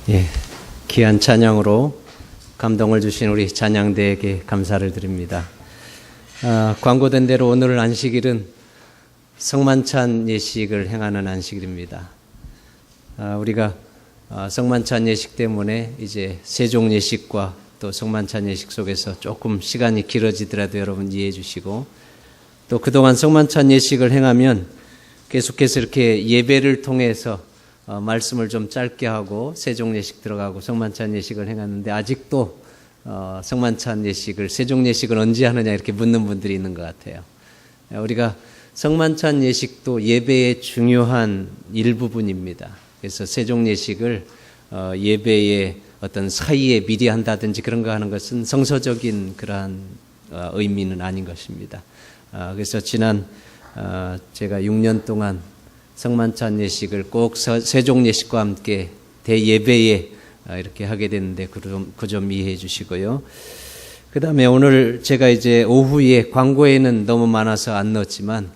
예, 귀한 찬양으로 감동을 주신 우리 찬양대에게 감사를 드립니다. 광고된 대로 오늘 안식일은 성만찬 예식을 행하는 안식일입니다. 우리가 성만찬 예식 때문에 이제 세종 예식과 또 성만찬 예식 속에서 조금 시간이 길어지더라도 여러분 이해해 주시고, 또 그동안 성만찬 예식을 행하면 계속해서 이렇게 예배를 통해서 말씀을 좀 짧게 하고 세종 예식 들어가고 성만찬 예식을 행하는데, 아직도 성만찬 예식을, 세종 예식을 언제 하느냐 이렇게 묻는 분들이 있는 것 같아요. 우리가 성만찬 예식도 예배의 중요한 일부분입니다. 그래서 세종 예식을 예배의 어떤 사이에 미리 한다든지 그런 거 하는 것은 성서적인 그러한 의미는 아닌 것입니다. 그래서 지난 제가 6년 동안 성만찬 예식을 꼭 세종 예식과 함께 대예배에 이렇게 하게 됐는데 그 점 이해해 주시고요. 그 다음에 오늘 제가 이제 오후에 광고에는 너무 많아서 안 넣었지만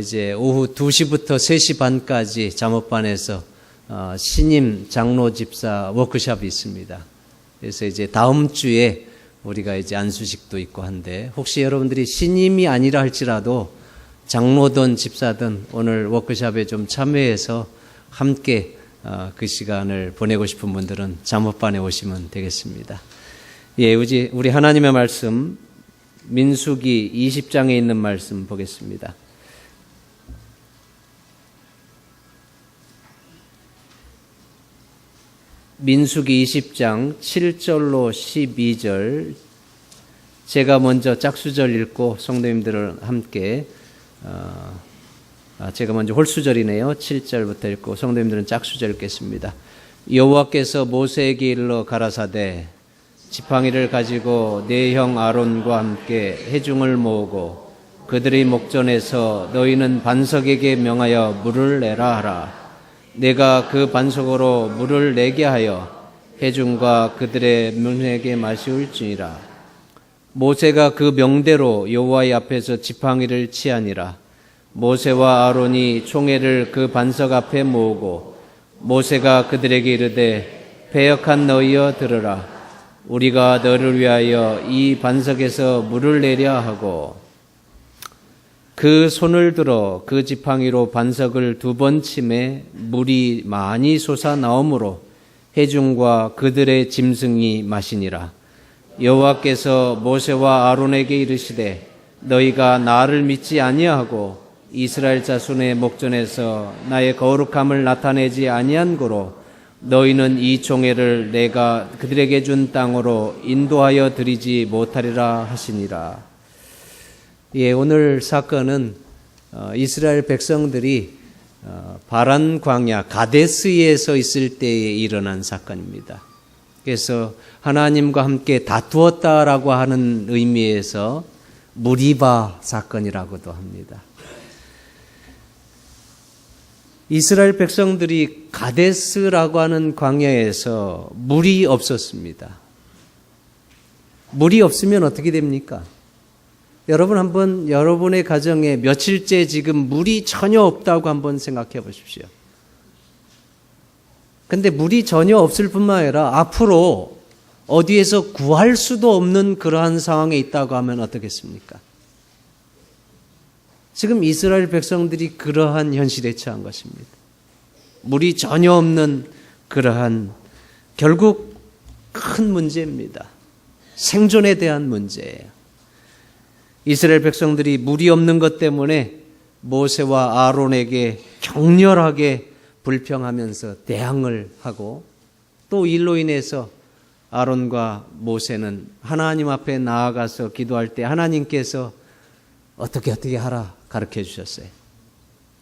이제 오후 2시부터 3시 반까지 잠업반에서 신임 장로 집사 워크숍이 있습니다. 그래서 이제 다음 주에 우리가 이제 안수식도 있고 한데, 혹시 여러분들이 신임이 아니라 할지라도 장로든 집사든 오늘 워크숍에 좀 참여해서 함께 그 시간을 보내고 싶은 분들은 잠업반에 오시면 되겠습니다. 예, 우리 하나님의 말씀 민수기 20장에 있는 말씀 보겠습니다. 민수기 20장 7절로 12절, 제가 먼저 짝수절 읽고 성도님들은 함께 제가 먼저 홀수절이네요. 7절부터 읽고 성도님들은 짝수절 읽겠습니다. 여호와께서 모세에게 일러 가라사대, 지팡이를 가지고 네 형 아론과 함께 회중을 모으고 그들의 목전에서 너희는 반석에게 명하여 물을 내라 하라. 내가 그 반석으로 물을 내게 하여 회중과 그들의 문에게 마시울지니라. 모세가 그 명대로 여호와의 앞에서 지팡이를 치하니라. 모세와 아론이 총회를 그 반석 앞에 모으고 모세가 그들에게 이르되, 패역한 너희여 들으라. 우리가 너를 위하여 이 반석에서 물을 내려 하고, 그 손을 들어 그 지팡이로 반석을 2번 치매 물이 많이 솟아 나오므로 회중과 그들의 짐승이 마시니라. 여호와께서 모세와 아론에게 이르시되, 너희가 나를 믿지 아니하고 이스라엘 자손의 목전에서 나의 거룩함을 나타내지 아니한 고로 너희는 이 총회를 내가 그들에게 준 땅으로 인도하여 드리지 못하리라 하시니라. 예, 오늘 사건은 이스라엘 백성들이 바란 광야 가데스에서 있을 때에 일어난 사건입니다. 그래서 하나님과 함께 다투었다라고 하는 의미에서 무리바 사건이라고도 합니다. 이스라엘 백성들이 가데스라고 하는 광야에서 물이 없었습니다. 물이 없으면 어떻게 됩니까? 여러분 한번 여러분의 가정에 며칠째 지금 물이 전혀 없다고 한번 생각해 보십시오. 근데 물이 전혀 없을 뿐만 아니라 앞으로 어디에서 구할 수도 없는 그러한 상황에 있다고 하면 어떻겠습니까? 지금 이스라엘 백성들이 그러한 현실에 처한 것입니다. 물이 전혀 없는 그러한, 결국 큰 문제입니다. 생존에 대한 문제예요. 이스라엘 백성들이 물이 없는 것 때문에 모세와 아론에게 격렬하게 불평하면서 대항을 하고, 또 일로 인해서 아론과 모세는 하나님 앞에 나아가서 기도할 때 하나님께서 어떻게 하라 가르쳐 주셨어요.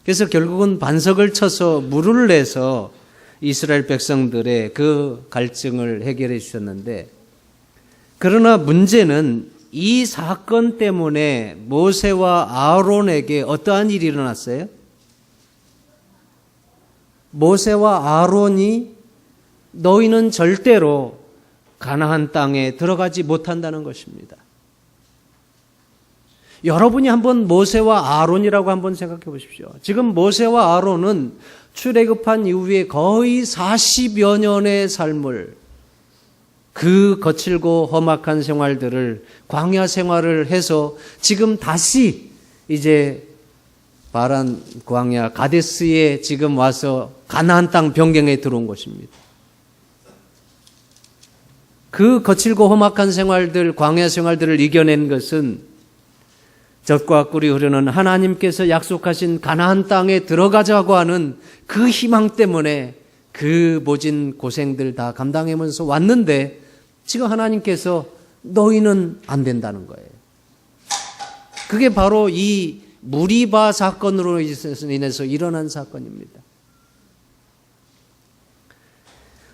그래서 결국은 반석을 쳐서 물을 내서 이스라엘 백성들의 그 갈증을 해결해 주셨는데, 그러나 문제는 이 사건 때문에 모세와 아론에게 어떠한 일이 일어났어요? 모세와 아론이 너희는 절대로 가나안 땅에 들어가지 못한다는 것입니다. 여러분이 한번 모세와 아론이라고 한번 생각해 보십시오. 지금 모세와 아론은 출애굽한 이후에 거의 40여 년의 삶을, 그 거칠고 험악한 생활들을, 광야 생활을 해서 지금 다시 이제 바란 광야 가데스에 지금 와서 가나안 땅 변경에 들어온 것입니다. 그 거칠고 험악한 생활들, 광야 생활들을 이겨낸 것은 젖과 꿀이 흐르는 하나님께서 약속하신 가나안 땅에 들어가자고 하는 그 희망 때문에 그 모진 고생들 다 감당하면서 왔는데, 지금 하나님께서 너희는 안 된다는 거예요. 그게 바로 이 무리바 사건으로 인해서 일어난 사건입니다.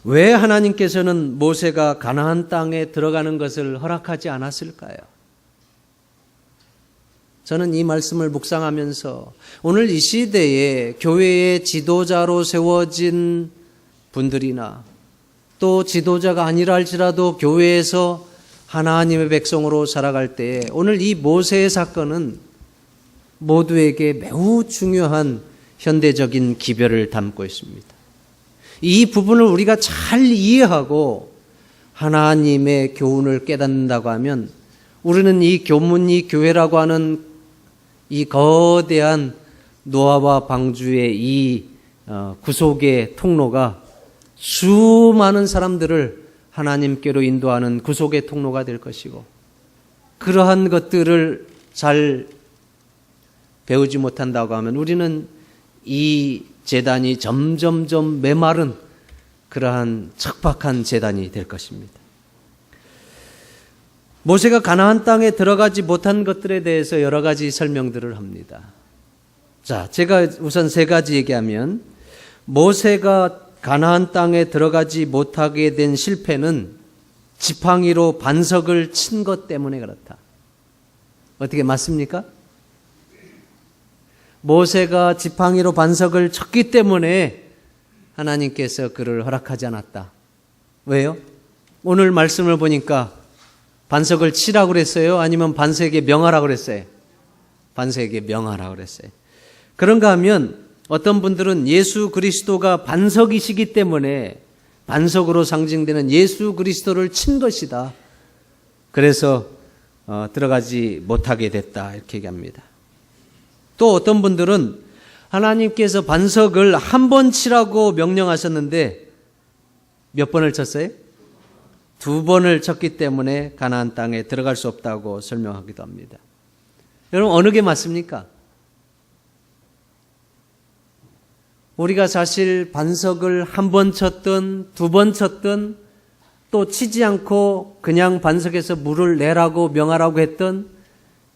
왜 하나님께서는 모세가 가나안 땅에 들어가는 것을 허락하지 않았을까요? 저는 이 말씀을 묵상하면서 오늘 이 시대에 교회의 지도자로 세워진 분들이나 또 지도자가 아니라 할지라도 교회에서 하나님의 백성으로 살아갈 때에 오늘 이 모세의 사건은 모두에게 매우 중요한 현대적인 기별을 담고 있습니다. 이 부분을 우리가 잘 이해하고 하나님의 교훈을 깨닫는다고 하면 우리는 이 교문, 이 교회라고 하는 이 거대한 노아와 방주의 이 구속의 통로가 수많은 사람들을 하나님께로 인도하는 구속의 통로가 될 것이고, 그러한 것들을 잘 배우지 못한다고 하면 우리는 이 재단이 점점점 메마른 그러한 척박한 재단이 될 것입니다. 모세가 가나안 땅에 들어가지 못한 것들에 대해서 여러 가지 설명들을 합니다. 자, 제가 우선 세 가지 얘기하면, 모세가 가나안 땅에 들어가지 못하게 된 실패는 지팡이로 반석을 친 것 때문에 그렇다. 어떻게 맞습니까? 모세가 지팡이로 반석을 쳤기 때문에 하나님께서 그를 허락하지 않았다. 왜요? 오늘 말씀을 보니까 반석을 치라고 그랬어요? 아니면 반석에게 명하라고 그랬어요? 반석에게 명하라고 그랬어요. 그런가 하면 어떤 분들은 예수 그리스도가 반석이시기 때문에 반석으로 상징되는 예수 그리스도를 친 것이다. 그래서 들어가지 못하게 됐다, 이렇게 얘기합니다. 또 어떤 분들은 하나님께서 반석을 한 번 치라고 명령하셨는데 몇 번을 쳤어요? 2번을 쳤기 때문에 가나안 땅에 들어갈 수 없다고 설명하기도 합니다. 여러분, 어느 게 맞습니까? 우리가 사실 반석을 한 번 쳤든 2번 쳤든 또 치지 않고 그냥 반석에서 물을 내라고 명하라고 했던,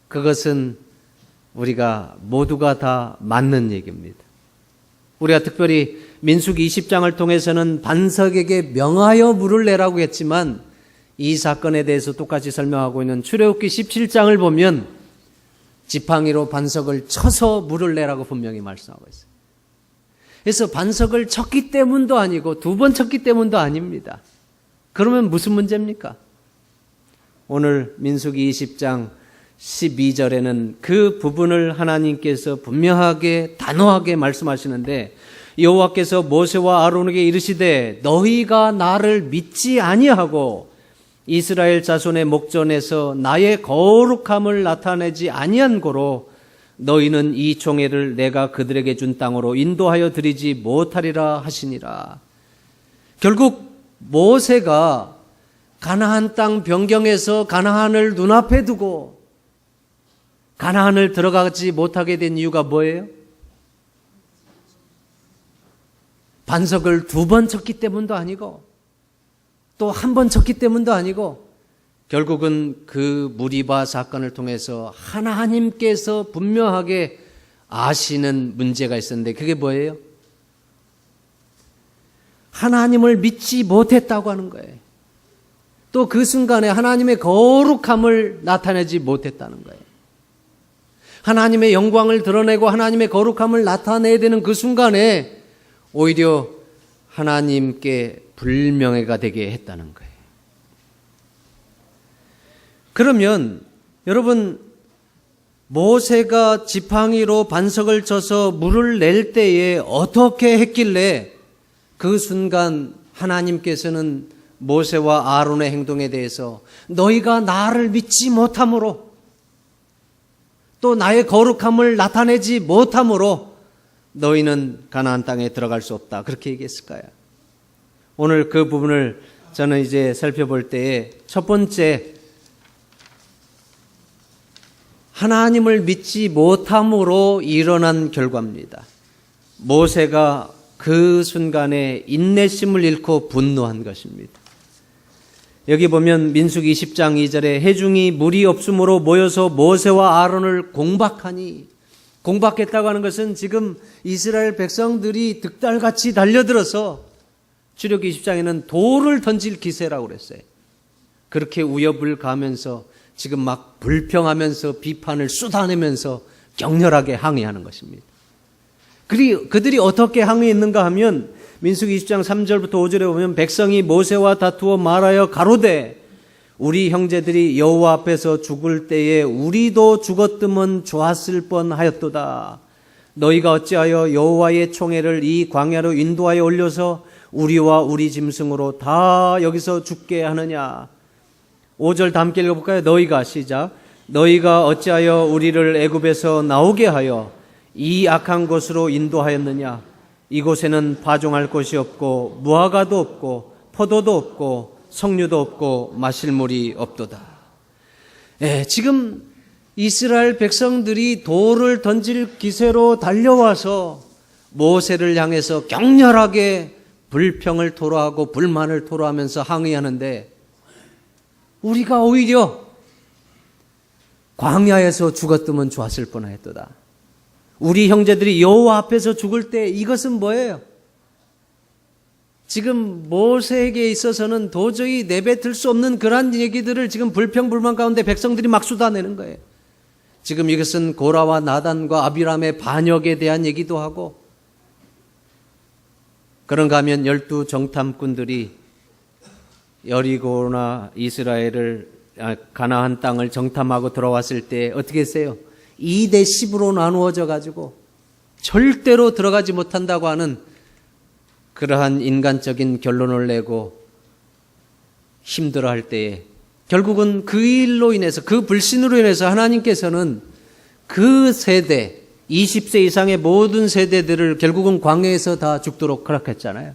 그것은 우리가 모두가 다 맞는 얘기입니다. 우리가 특별히 민수기 20장을 통해서는 반석에게 명하여 물을 내라고 했지만, 이 사건에 대해서 똑같이 설명하고 있는 출애굽기 17장을 보면 지팡이로 반석을 쳐서 물을 내라고 분명히 말씀하고 있어요. 그래서 반석을 쳤기 때문도 아니고 2번 쳤기 때문도 아닙니다. 그러면 무슨 문제입니까? 오늘 민수기 20장 12절에는 그 부분을 하나님께서 분명하게 단호하게 말씀하시는데, 여호와께서 모세와 아론에게 이르시되 너희가 나를 믿지 아니하고 이스라엘 자손의 목전에서 나의 거룩함을 나타내지 아니한 고로 너희는 이 총회를 내가 그들에게 준 땅으로 인도하여 드리지 못하리라 하시니라. 결국 모세가 가나안 땅 변경에서 가나안을 눈앞에 두고 가나안을 들어가지 못하게 된 이유가 뭐예요? 반석을 2번 쳤기 때문도 아니고 또 1번 쳤기 때문도 아니고, 결국은 그 무리바 사건을 통해서 하나님께서 분명하게 아시는 문제가 있었는데, 그게 뭐예요? 하나님을 믿지 못했다고 하는 거예요. 또 그 순간에 하나님의 거룩함을 나타내지 못했다는 거예요. 하나님의 영광을 드러내고 하나님의 거룩함을 나타내야 되는 그 순간에 오히려 하나님께 불명예가 되게 했다는 거예요. 그러면 여러분, 모세가 지팡이로 반석을 쳐서 물을 낼 때에 어떻게 했길래 그 순간 하나님께서는 모세와 아론의 행동에 대해서 너희가 나를 믿지 못함으로 또 나의 거룩함을 나타내지 못함으로 너희는 가나안 땅에 들어갈 수 없다, 그렇게 얘기했을까요? 오늘 그 부분을 저는 이제 살펴볼 때에 첫 번째, 하나님을 믿지 못함으로 일어난 결과입니다. 모세가 그 순간에 인내심을 잃고 분노한 것입니다. 여기 보면 민수기 20장 2절에 해중이 물이 없으므로 모여서 모세와 아론을 공박하니, 공박했다고 하는 것은 지금 이스라엘 백성들이 득달같이 달려들어서 출애굽기 20장에는 돌을 던질 기세라고 그랬어요. 그렇게 위협을 가하면서 지금 막 불평하면서 비판을 쏟아내면서 격렬하게 항의하는 것입니다. 그들이 어떻게 항의했는가 하면 민수기 20장 3절부터 5절에 보면 백성이 모세와 다투어 말하여 가로되 우리 형제들이 여호와 앞에서 죽을 때에 우리도 죽었으면 좋았을 뻔하였도다. 너희가 어찌하여 여호와의 총애를 이 광야로 인도하여 올려서 우리와 우리 짐승으로 다 여기서 죽게 하느냐. 5절 다 함께 읽어볼까요? 너희가, 시작. 너희가 어찌하여 우리를 애굽에서 나오게 하여 이 악한 곳으로 인도하였느냐. 이곳에는 파종할 곳이 없고 무화과도 없고 포도도 없고 석류도 없고 마실 물이 없도다. 지금 이스라엘 백성들이 돌을 던질 기세로 달려와서 모세를 향해서 격렬하게 불평을 토로하고 불만을 토로하면서 항의하는데, 우리가 오히려 광야에서 죽었으면 좋았을 뻔했도다. 우리 형제들이 여호와 앞에서 죽을 때 이것은 뭐예요? 지금 모세에게 있어서는 도저히 내뱉을 수 없는 그러한 얘기들을 지금 불평불만 가운데 백성들이 막 쏟아내는 거예요. 지금 이것은 고라와 나단과 아비람의 반역에 대한 얘기도 하고, 그런가 하면 12 정탐꾼들이 여리고나 이스라엘을, 가나안 땅을 정탐하고 들어왔을 때 어떻게 했어요? 2대 10으로 나누어져 가지고 절대로 들어가지 못한다고 하는 그러한 인간적인 결론을 내고 힘들어할 때에 결국은 그 일로 인해서, 그 불신으로 인해서 하나님께서는 그 세대, 20세 이상의 모든 세대들을 결국은 광야에서 다 죽도록 허락했잖아요.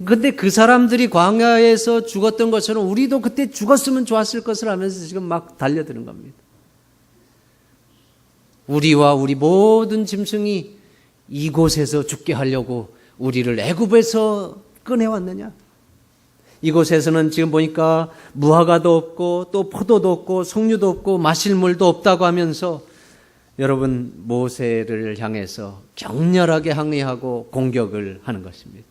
근데 그 사람들이 광야에서 죽었던 것처럼 우리도 그때 죽었으면 좋았을 것을 하면서 지금 막 달려드는 겁니다. 우리와 우리 모든 짐승이 이곳에서 죽게 하려고 우리를 애굽에서 꺼내왔느냐? 이곳에서는 지금 보니까 무화과도 없고 또 포도도 없고 석류도 없고 마실 물도 없다고 하면서 여러분, 모세를 향해서 격렬하게 항의하고 공격을 하는 것입니다.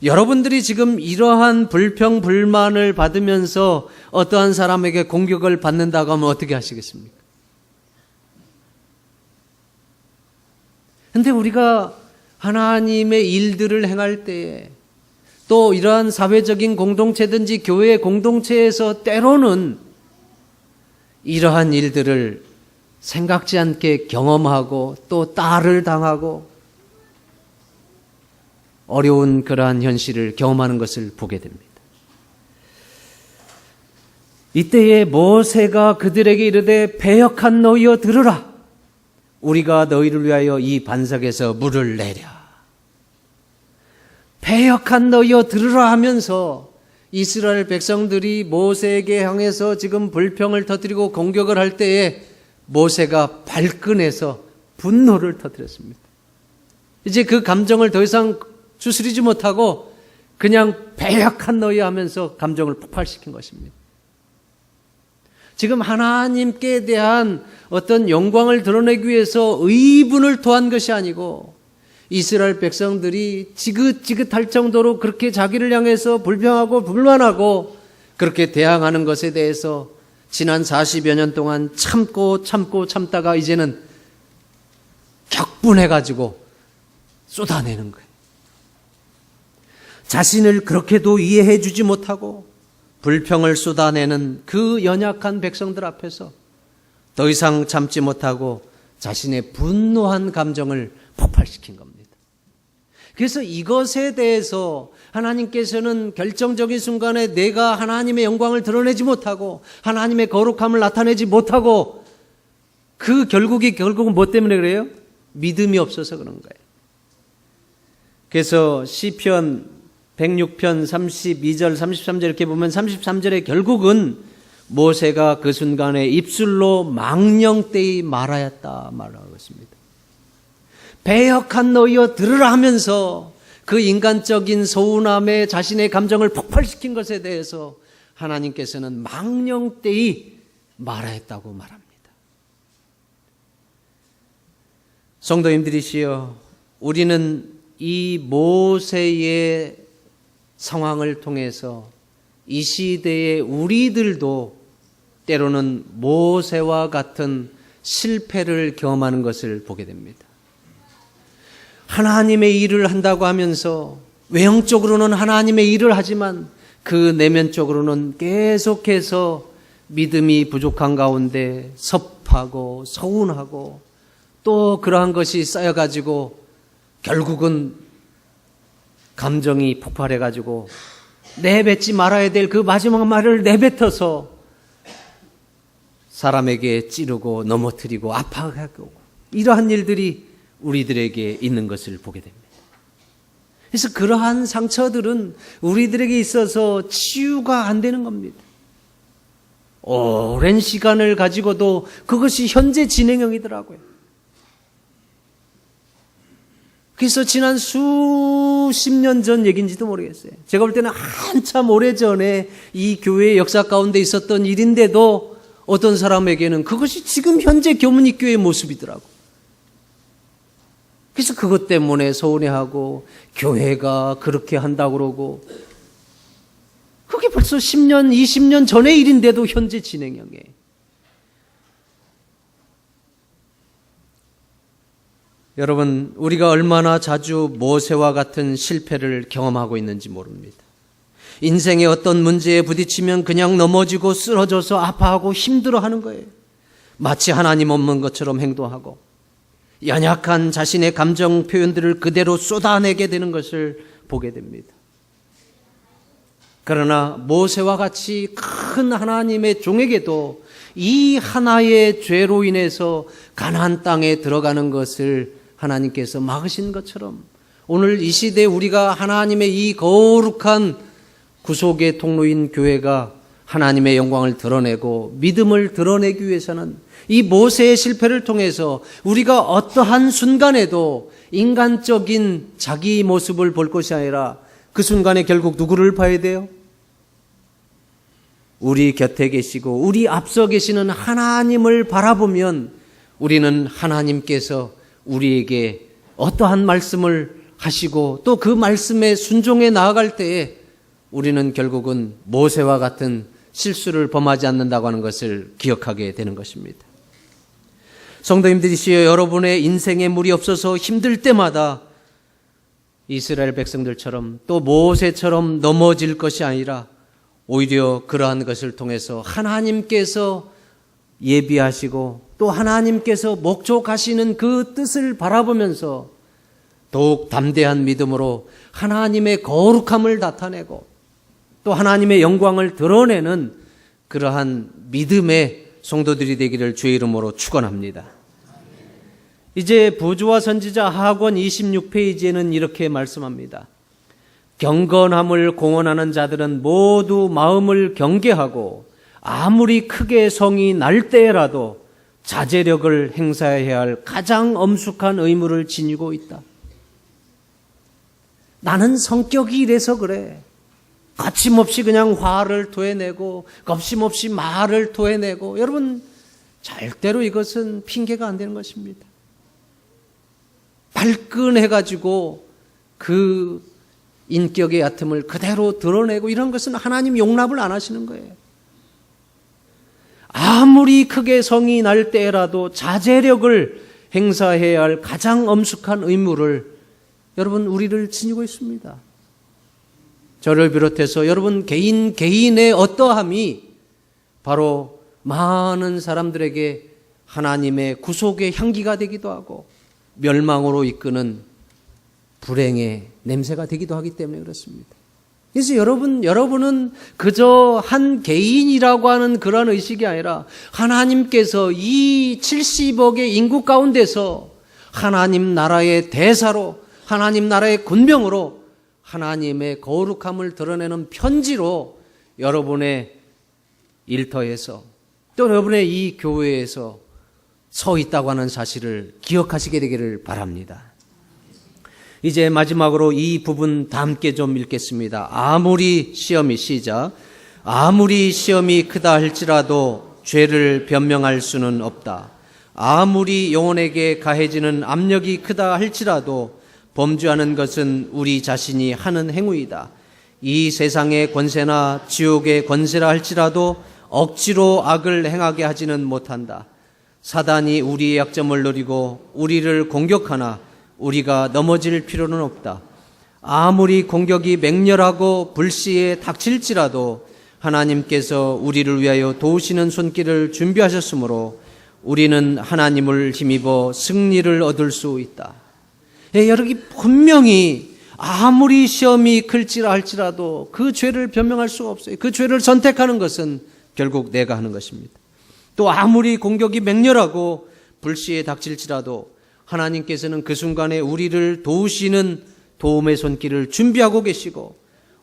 여러분들이 지금 이러한 불평, 불만을 받으면서 어떠한 사람에게 공격을 받는다고 하면 어떻게 하시겠습니까? 근데 우리가 하나님의 일들을 행할 때에 또 이러한 사회적인 공동체든지 교회 공동체에서 때로는 이러한 일들을 생각지 않게 경험하고 또 따를 당하고 어려운 그러한 현실을 경험하는 것을 보게 됩니다. 이때에 모세가 그들에게 이르되 패역한 너희여 들으라. 우리가 너희를 위하여 이 반석에서 물을 내랴. 패역한 너희여 들으라 하면서 이스라엘 백성들이 모세에게 향해서 지금 불평을 터뜨리고 공격을 할 때에 모세가 발끈해서 분노를 터뜨렸습니다. 이제 그 감정을 더 이상 추스리지 못하고 그냥 패역한 너희 하면서 감정을 폭발시킨 것입니다. 지금 하나님께 대한 어떤 영광을 드러내기 위해서 의분을 토한 것이 아니고 이스라엘 백성들이 지긋지긋할 정도로 그렇게 자기를 향해서 불평하고 불만하고 그렇게 대항하는 것에 대해서 지난 40여 년 동안 참다가 이제는 격분해가지고 쏟아내는 거예요. 자신을 그렇게도 이해해 주지 못하고 불평을 쏟아내는 그 연약한 백성들 앞에서 더 이상 참지 못하고 자신의 분노한 감정을 폭발시킨 겁니다. 그래서 이것에 대해서 하나님께서는 결정적인 순간에 내가 하나님의 영광을 드러내지 못하고 하나님의 거룩함을 나타내지 못하고 그 결국은 뭐 때문에 그래요? 믿음이 없어서 그런 거예요. 그래서 시편 106편 32절 33절 이렇게 보면 33절에 결국은 모세가 그 순간에 입술로 망령되이 말하였다 말하고 있습니다. 배역한 너희여 들으라 하면서 그 인간적인 서운함에 자신의 감정을 폭발시킨 것에 대해서 하나님께서는 망령되이 말하였다고 말합니다. 성도님들이시여, 우리는 이 모세의 상황을 통해서 이 시대의 우리들도 때로는 모세와 같은 실패를 경험하는 것을 보게 됩니다. 하나님의 일을 한다고 하면서 외형적으로는 하나님의 일을 하지만 그 내면적으로는 계속해서 믿음이 부족한 가운데 섭하고 서운하고 또 그러한 것이 쌓여가지고 결국은 감정이 폭발해가지고 내뱉지 말아야 될 그 마지막 말을 내뱉어서 사람에게 찌르고 넘어뜨리고 아파하고 이러한 일들이 우리들에게 있는 것을 보게 됩니다. 그래서 그러한 상처들은 우리들에게 있어서 치유가 안 되는 겁니다. 오랜 시간을 가지고도 그것이 현재 진행형이더라고요. 그래서 지난 수십 년 전 얘기인지도 모르겠어요. 제가 볼 때는 한참 오래전에 이 교회의 역사 가운데 있었던 일인데도 어떤 사람에게는 그것이 지금 현재 교문이교회의 모습이더라고. 그래서 그것 때문에 서운해하고 교회가 그렇게 한다고 그러고 그게 벌써 10년, 20년 전의 일인데도 현재 진행형이에요. 여러분, 우리가 얼마나 자주 모세와 같은 실패를 경험하고 있는지 모릅니다. 인생의 어떤 문제에 부딪히면 그냥 넘어지고 쓰러져서 아파하고 힘들어하는 거예요. 마치 하나님 없는 것처럼 행동하고 연약한 자신의 감정 표현들을 그대로 쏟아내게 되는 것을 보게 됩니다. 그러나 모세와 같이 큰 하나님의 종에게도 이 하나의 죄로 인해서 가나안 땅에 들어가는 것을 하나님께서 막으신 것처럼 오늘 이 시대에 우리가 하나님의 이 거룩한 구속의 통로인 교회가 하나님의 영광을 드러내고 믿음을 드러내기 위해서는 이 모세의 실패를 통해서 우리가 어떠한 순간에도 인간적인 자기 모습을 볼 것이 아니라 그 순간에 결국 누구를 봐야 돼요? 우리 곁에 계시고 우리 앞서 계시는 하나님을 바라보면 우리는 하나님께서 우리에게 어떠한 말씀을 하시고 또 그 말씀에 순종해 나아갈 때에 우리는 결국은 모세와 같은 실수를 범하지 않는다고 하는 것을 기억하게 되는 것입니다. 성도님들이시여, 여러분의 인생에 물이 없어서 힘들 때마다 이스라엘 백성들처럼 또 모세처럼 넘어질 것이 아니라 오히려 그러한 것을 통해서 하나님께서 예비하시고 또 하나님께서 목적하시는 그 뜻을 바라보면서 더욱 담대한 믿음으로 하나님의 거룩함을 나타내고 또 하나님의 영광을 드러내는 그러한 믿음의 성도들이 되기를 주의 이름으로 축원합니다. 이제 부조와 선지자 하권 26페이지에는 이렇게 말씀합니다. 경건함을 공언하는 자들은 모두 마음을 경계하고 아무리 크게 성이 날 때라도 자제력을 행사해야 할 가장 엄숙한 의무를 지니고 있다. 나는 성격이 이래서 그래. 거침없이 그냥 화를 토해내고 겁심없이 말을 토해내고, 여러분 절대로 이것은 핑계가 안 되는 것입니다. 발끈해가지고 그 인격의 얕음을 그대로 드러내고 이런 것은 하나님 용납을 안 하시는 거예요. 아무리 크게 성이 날 때라도 자제력을 행사해야 할 가장 엄숙한 의무를 여러분 우리를 지니고 있습니다. 저를 비롯해서 여러분 개인의 어떠함이 바로 많은 사람들에게 하나님의 구속의 향기가 되기도 하고 멸망으로 이끄는 불행의 냄새가 되기도 하기 때문에 그렇습니다. 그래서 여러분은 그저 한 개인이라고 하는 그런 의식이 아니라 하나님께서 이 70억의 인구 가운데서 하나님 나라의 대사로, 하나님 나라의 군병으로 하나님의 거룩함을 드러내는 편지로 여러분의 일터에서 또 여러분의 이 교회에서 서 있다고 하는 사실을 기억하시게 되기를 바랍니다. 이제 마지막으로 이 부분 다 함께 좀 읽겠습니다. 아무리 시험이 크다 할지라도 죄를 변명할 수는 없다. 아무리 영혼에게 가해지는 압력이 크다 할지라도 범죄하는 것은 우리 자신이 하는 행위이다. 이 세상의 권세나 지옥의 권세라 할지라도 억지로 악을 행하게 하지는 못한다. 사단이 우리의 약점을 노리고 우리를 공격하나 우리가 넘어질 필요는 없다. 아무리 공격이 맹렬하고 불시에 닥칠지라도 하나님께서 우리를 위하여 도우시는 손길을 준비하셨으므로 우리는 하나님을 힘입어 승리를 얻을 수 있다. 여러분 분명히 아무리 시험이 클지라 할지라도 그 죄를 변명할 수가 없어요. 그 죄를 선택하는 것은 결국 내가 하는 것입니다. 또 아무리 공격이 맹렬하고 불시에 닥칠지라도 하나님께서는 그 순간에 우리를 도우시는 도움의 손길을 준비하고 계시고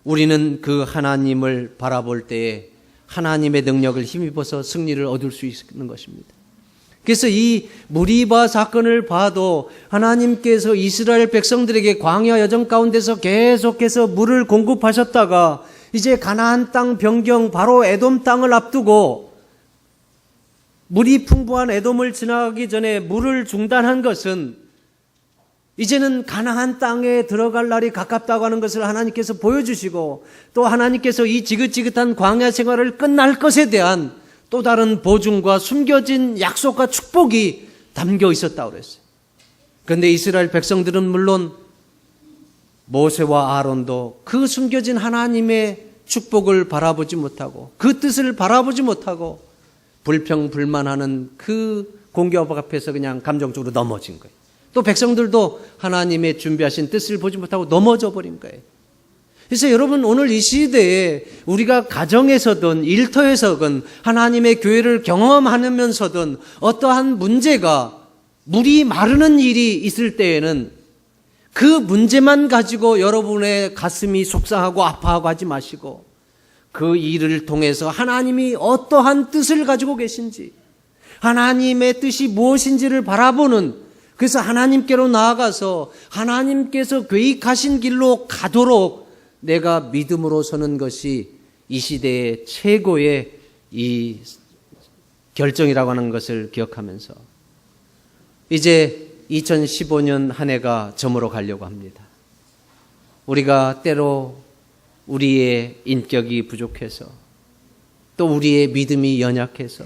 우리는 그 하나님을 바라볼 때에 하나님의 능력을 힘입어서 승리를 얻을 수 있는 것입니다. 그래서 이 무리바 사건을 봐도 하나님께서 이스라엘 백성들에게 광야 여정 가운데서 계속해서 물을 공급하셨다가 이제 가나안 땅 변경 바로 에돔 땅을 앞두고 물이 풍부한 에돔을 지나가기 전에 물을 중단한 것은 이제는 가나안 땅에 들어갈 날이 가깝다고 하는 것을 하나님께서 보여주시고 또 하나님께서 이 지긋지긋한 광야 생활을 끝날 것에 대한 또 다른 보증과 숨겨진 약속과 축복이 담겨 있었다고 그랬어요. 그런데 이스라엘 백성들은 물론 모세와 아론도 그 숨겨진 하나님의 축복을 바라보지 못하고 그 뜻을 바라보지 못하고 불평불만하는 그 공격 앞에서 그냥 감정적으로 넘어진 거예요. 또 백성들도 하나님의 준비하신 뜻을 보지 못하고 넘어져 버린 거예요. 그래서 여러분 오늘 이 시대에 우리가 가정에서든 일터에서든 하나님의 교회를 경험하면서든 어떠한 문제가 물이 마르는 일이 있을 때에는 그 문제만 가지고 여러분의 가슴이 속상하고 아파하고 하지 마시고 그 일을 통해서 하나님이 어떠한 뜻을 가지고 계신지 하나님의 뜻이 무엇인지를 바라보는 그래서 하나님께로 나아가서 하나님께서 계획하신 길로 가도록 내가 믿음으로 서는 것이 이 시대의 최고의 이 결정이라고 하는 것을 기억하면서 이제 2015년 한 해가 저물어 가려고 합니다. 우리가 때로 우리의 인격이 부족해서 또 우리의 믿음이 연약해서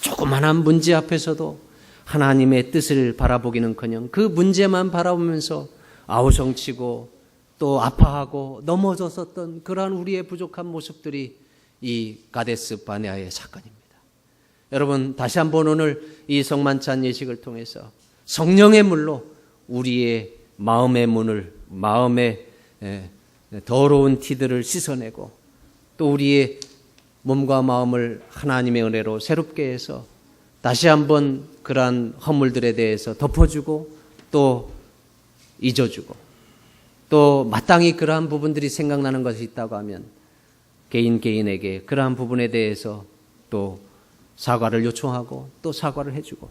조그만한 문제 앞에서도 하나님의 뜻을 바라보기는커녕 그 문제만 바라보면서 아우성치고 또 아파하고 넘어졌었던 그러한 우리의 부족한 모습들이 이 가데스 바네아의 사건입니다. 여러분 다시 한번 오늘 이 성만찬 예식을 통해서 성령의 물로 우리의 마음의 문을 마음의 더러운 티들을 씻어내고 또 우리의 몸과 마음을 하나님의 은혜로 새롭게 해서 다시 한번 그러한 허물들에 대해서 덮어주고 또 잊어주고 또 마땅히 그러한 부분들이 생각나는 것이 있다고 하면 개인에게 그러한 부분에 대해서 또 사과를 요청하고 또 사과를 해주고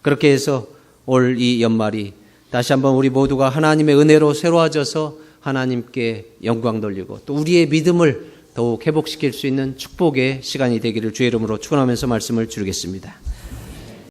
그렇게 해서 올 이 연말이 다시 한번 우리 모두가 하나님의 은혜로 새로워져서 하나님께 영광 돌리고 또 우리의 믿음을 더욱 회복시킬 수 있는 축복의 시간이 되기를 주의 이름으로 축원하면서 말씀을 드리겠습니다.